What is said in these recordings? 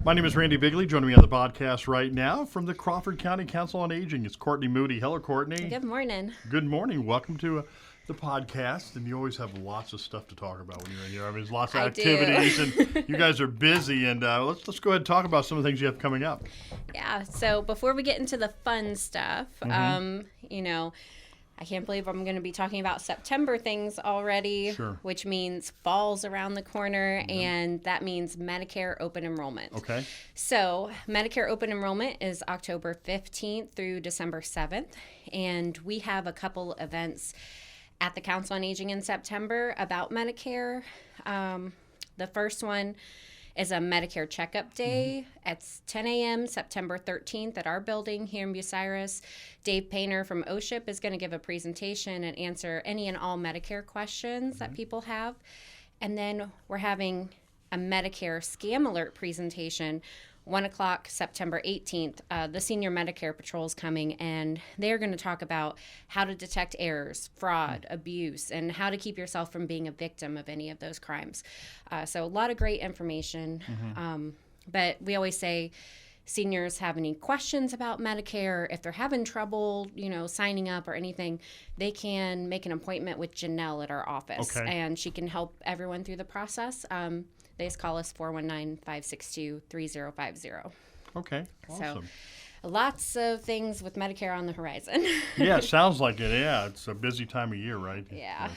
My name is Randy Bigley. Joining me on the podcast right now from the Crawford County Council on Aging is Courtney Moody. Hello, Courtney. Good morning. Good morning. Welcome to the podcast. And you always have lots of stuff to talk about when you're in here. I mean, there's lots of activities, and you guys are busy. And let's go ahead and talk about some of the things you have coming up. Yeah. So before we get into the fun stuff, I can't believe I'm going to be talking about September things already, which means fall's around the corner, and that means Medicare open enrollment. Okay. So Medicare open enrollment is October 15th through December 7th, and we have a couple events at the Council on Aging in September about Medicare. The first one is a Medicare checkup day. It's 10 a.m. September 13th at our building here in Bucyrus. Dave Painter from OSHIP is going to give a presentation and answer any and all Medicare questions that people have. And then we're having a Medicare scam alert presentation, 1 o'clock, September 18th. The Senior Medicare Patrol is coming, and they're going to talk about how to detect errors, fraud, abuse, and how to keep yourself from being a victim of any of those crimes. So a lot of great information. But we always say seniors have any questions about Medicare, if they're having trouble, signing up or anything, they can make an appointment with Janelle at our office, and she can help everyone through the process. They just call us 419-562-3050. Okay, awesome. So lots of things with Medicare on the horizon. Yeah, it sounds like it. Yeah, it's a busy time of year, right? Yeah. Yes.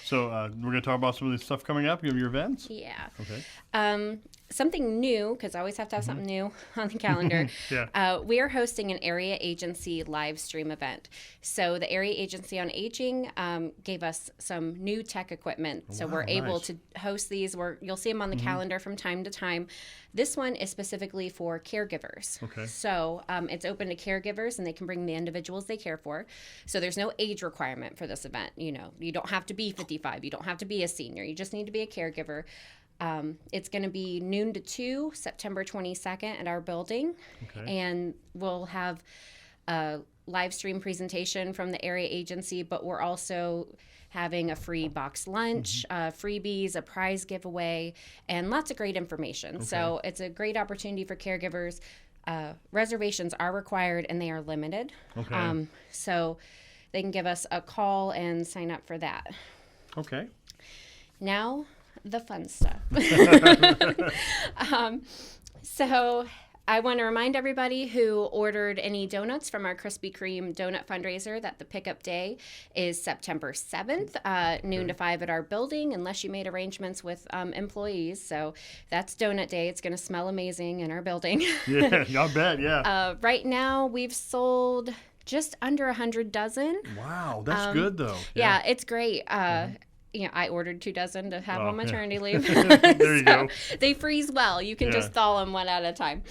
So we're going to talk about some of the stuff coming up, your events? Yeah. Okay. Something new, because I always have to have something new on the calendar. We are hosting an area agency live stream event. So the area agency on aging gave us some new tech equipment. So we're able to host these. You'll see them on the calendar from time to time. This one is specifically for caregivers. Okay. So it's open to caregivers, and they can bring the individuals they care for. So there's no age requirement for this event. You don't have to be 55. You don't have to be a senior. You just need to be a caregiver. It's going to be noon to 2, September 22nd at our building. Okay. And we'll have a live stream presentation from the area agency, but we're also having a free box lunch, freebies, a prize giveaway, and lots of great information. Okay. So it's a great opportunity for caregivers. Reservations are required, and they are limited. Okay. So they can give us a call and sign up for that. Okay. Now, the fun stuff. So I want to remind everybody who ordered any donuts from our Krispy Kreme donut fundraiser that the pickup day is September 7th, noon to 5 at our building, unless you made arrangements with employees. So that's donut day. It's going to smell amazing in our building. Yeah, I bet, yeah. Right now, we've sold just under 100 dozen. Wow, that's good, though. Yeah, it's great. I ordered 2 dozen to have on maternity leave. There you go. They freeze well. You can just thaw them one at a time.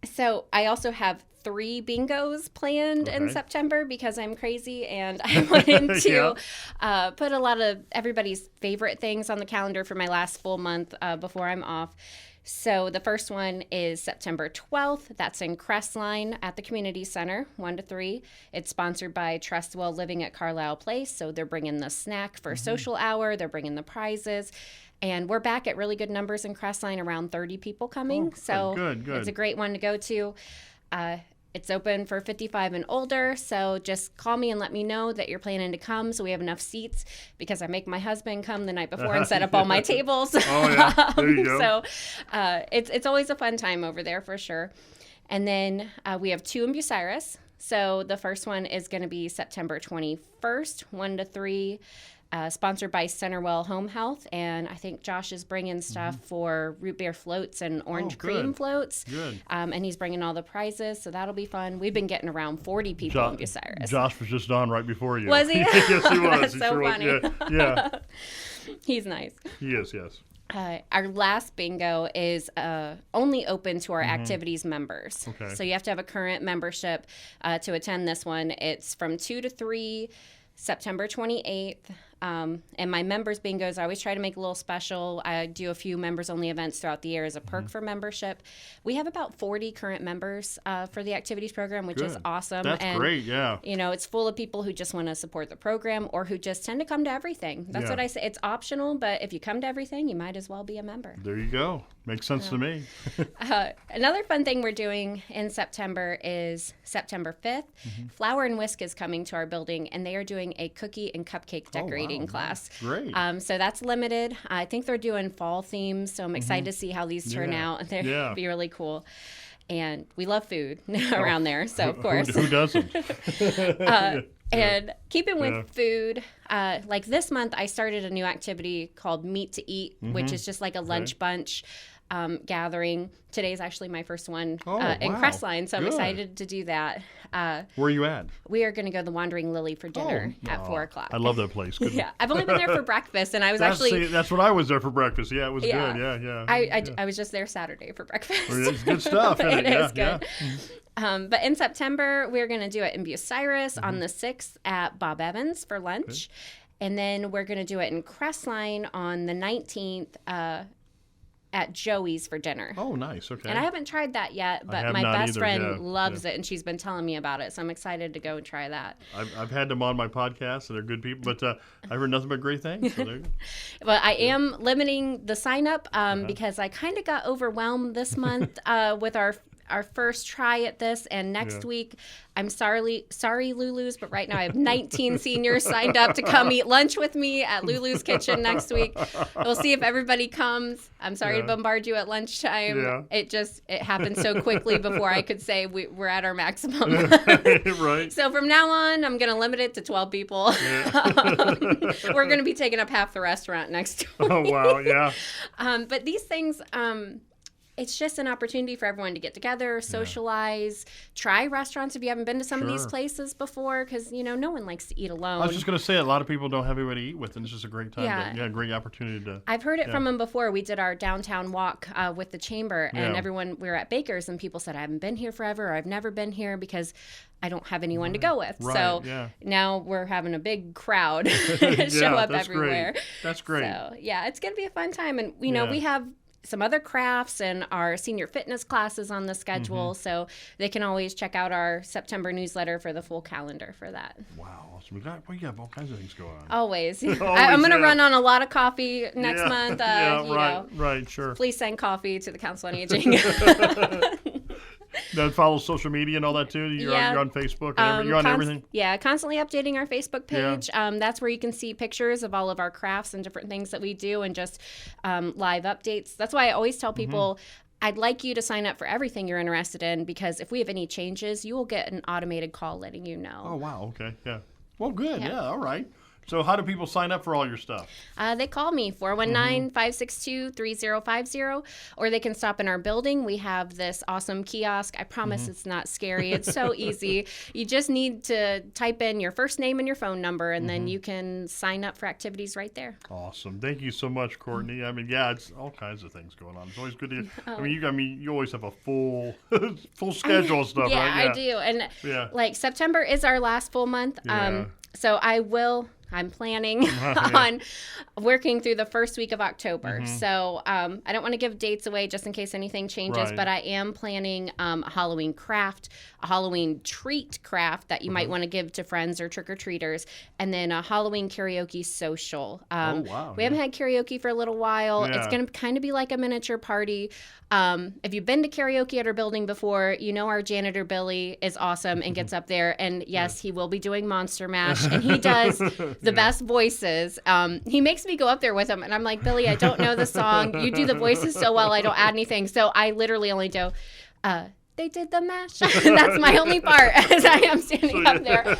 So I also have 3 bingos planned in September because I'm crazy, and I wanted to put a lot of everybody's favorite things on the calendar for my last full month before I'm off. So the first one is September 12th. That's in Crestline at the Community Center, 1 to 3. It's sponsored by Trustwell Living at Carlisle Place. So they're bringing the snack for social hour. They're bringing the prizes. And we're back at really good numbers in Crestline, around 30 people coming. Good. It's a great one to go to. It's open for 55 and older, so just call me and let me know that you're planning to come so we have enough seats, because I make my husband come the night before and set up all my tables. Oh, yeah. There you go. So it's always a fun time over there for sure. And then we have 2 in Bucyrus. So the first one is going to be September 21st, 1 to 3. Sponsored by Centerwell Home Health, and I think Josh is bringing stuff for root beer floats and orange green floats. Good. And he's bringing all the prizes, so that'll be fun. We've been getting around 40 people in Bucyrus. Josh was just on right before you. Was he? Yes, he was. That's he so sure funny. Was. Yeah. He's nice. He is, yes. Our last bingo is only open to our activities members. Okay. So you have to have a current membership to attend this one. It's from 2 to 3, September 28th. And my members bingos, I always try to make a little special. I do a few members-only events throughout the year as a perk for membership. We have about 40 current members for the activities program, which is awesome. That's great, yeah. You know, it's full of people who just want to support the program or who just tend to come to everything. That's what I say. It's optional, but if you come to everything, you might as well be a member. There you go. Makes sense to me. Another fun thing we're doing in September is September 5th. Flower and Whisk is coming to our building, and they are doing a cookie and cupcake decorating class. Great. So that's limited. I think they're doing fall themes, so I'm excited to see how these turn out. They'll be really cool. And we love food around there, so of course. Who doesn't? And keeping with food, like this month, I started a new activity called Meet to Eat, which is just like a lunch bunch gathering. Today's actually my first one in Crestline, so I'm excited to do that. Where are you at? We are going to go to the Wandering Lily for dinner at 4 o'clock. I love that place. Yeah, I've only been there for breakfast, and I was that's what I was there for breakfast. Yeah, it was good. Yeah. I was just there Saturday for breakfast. It's good stuff. It is good. But in September, we're going to do it in Bucyrus on the 6th at Bob Evans for lunch. And then we're going to do it in Crestline on the 19th at Joey's for dinner. Oh, nice. Okay. And I haven't tried that yet, but my best friend loves it, and she's been telling me about it. So I'm excited to go and try that. I've had them on my podcast, and they're good people, but I've heard nothing but great things. So well, I am limiting the sign up because I kind of got overwhelmed this month with our first try at this, and next week, I'm sorry Lulu's, but right now I have 19 seniors signed up to come eat lunch with me at Lulu's Kitchen next week. We'll see if everybody comes. I'm sorry to bombard you at lunchtime. It happened so quickly before I could say we're at our maximum. Right. So from now on, I'm going to limit it to 12 people. We're going to be taking up half the restaurant next week. Oh, wow, yeah. But these things... it's just an opportunity for everyone to get together, socialize, try restaurants if you haven't been to some of these places before, because, no one likes to eat alone. I was just going to say, a lot of people don't have anybody to eat with, and it's just a great time. Great opportunity to... I've heard it from them before. We did our downtown walk with the chamber, and we were at Baker's, and people said, I haven't been here forever, or I've never been here, because I don't have anyone to go with. So now we're having a big crowd show up everywhere. Great. That's great. So, it's going to be a fun time, and, we have some other crafts and our senior fitness classes on the schedule, so they can always check out our September newsletter for the full calendar for that. Wow, awesome. We have all kinds of things going on. Always. I'm going to run on a lot of coffee next month. Right, sure. Please send coffee to the Council on Aging. Then follow social media and all that too. You're on Facebook and you're on everything. Yeah, constantly updating our Facebook page. That's where you can see pictures of all of our crafts and different things that we do, and just live updates. That's why I always tell people, I'd like you to sign up for everything you're interested in, because if we have any changes, you will get an automated call letting you know. Oh, wow. Okay. Yeah. Well, good. Yeah. All right. So how do people sign up for all your stuff? They call me, 419-562-3050, or they can stop in our building. We have this awesome kiosk. I promise it's not scary. It's so easy. You just need to type in your first name and your phone number, and then you can sign up for activities right there. Awesome. Thank you so much, Courtney. I mean, it's all kinds of things going on. It's always good to you always have a full schedule of stuff, right? Yeah, I do. And like September is our last full month. So I'm planning on working through the first week of October. So I don't want to give dates away just in case anything changes, but I am planning a Halloween craft, a Halloween treat craft that you might want to give to friends or trick-or-treaters, and then a Halloween karaoke social. We haven't had karaoke for a little while. It's going to kind of be like a miniature party. If you've been to karaoke at our building before, our janitor Billy is awesome and gets up there, and yes, he will be doing Monster Mash, and he does the best voices. He makes me go up there with him, and I'm like, Billy, I don't know the song. You do the voices so well, I don't add anything. So I literally only do, they did the mash. That's my only part as I am standing up there.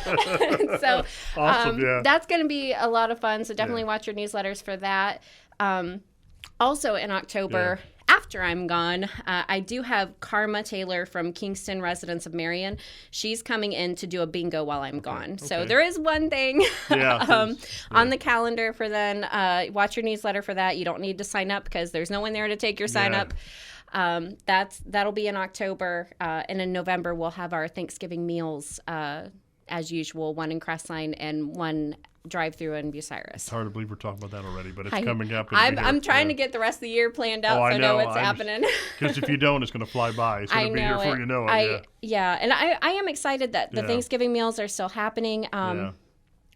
So awesome, that's going to be a lot of fun. So definitely watch your newsletters for that. Also in October, after I'm gone, I do have Karma Taylor from Kingston Residents of Marion. She's coming in to do a bingo while I'm gone. So there is one thing on the calendar for then. Watch your newsletter for that. You don't need to sign up because there's no one there to take your sign up. That'll be in October. And in November, we'll have our Thanksgiving meals as usual, one in Crestline and one drive-through in Bucyrus. It's hard to believe we're talking about that already, but it's I- coming up. I'm trying to get the rest of the year planned out so I know what's happening. Because if you don't, it's going to fly by. It's going to be here before you know it. And I am excited that the Thanksgiving meals are still happening.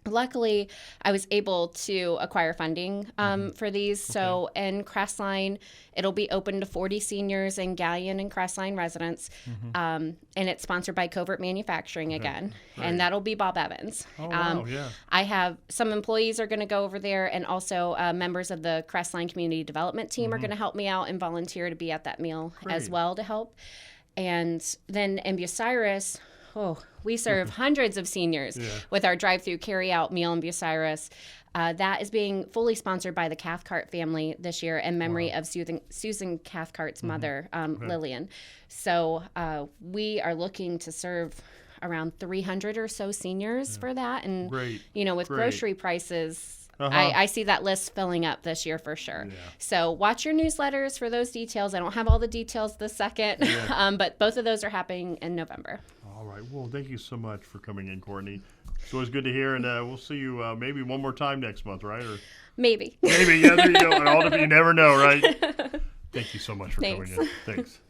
Luckily, I was able to acquire funding for these. Okay. So in Crestline, it'll be open to 40 seniors in Galleon and Crestline residents. And it's sponsored by Covert Manufacturing again. Right. And that'll be Bob Evans. Oh, wow, yeah. I have some employees are going to go over there, and also members of the Crestline Community Development Team are going to help me out and volunteer to be at that meal as well to help. And then in Bucyrus, we serve hundreds of seniors with our drive-through carry-out meal in Bucyrus. That is being fully sponsored by the Cathcart family this year in memory of Susan Cathcart's mother, Lillian. So we are looking to serve around 300 or so seniors for that. And, with grocery prices, I see that list filling up this year for sure. Yeah. So watch your newsletters for those details. I don't have all the details this second, but both of those are happening in November. All right. Well, thank you so much for coming in, Courtney. It's always good to hear, and we'll see you maybe one more time next month, right? Or maybe. Maybe, yeah, there you go. And all of you never know, right? Thank you so much for coming in. Thanks.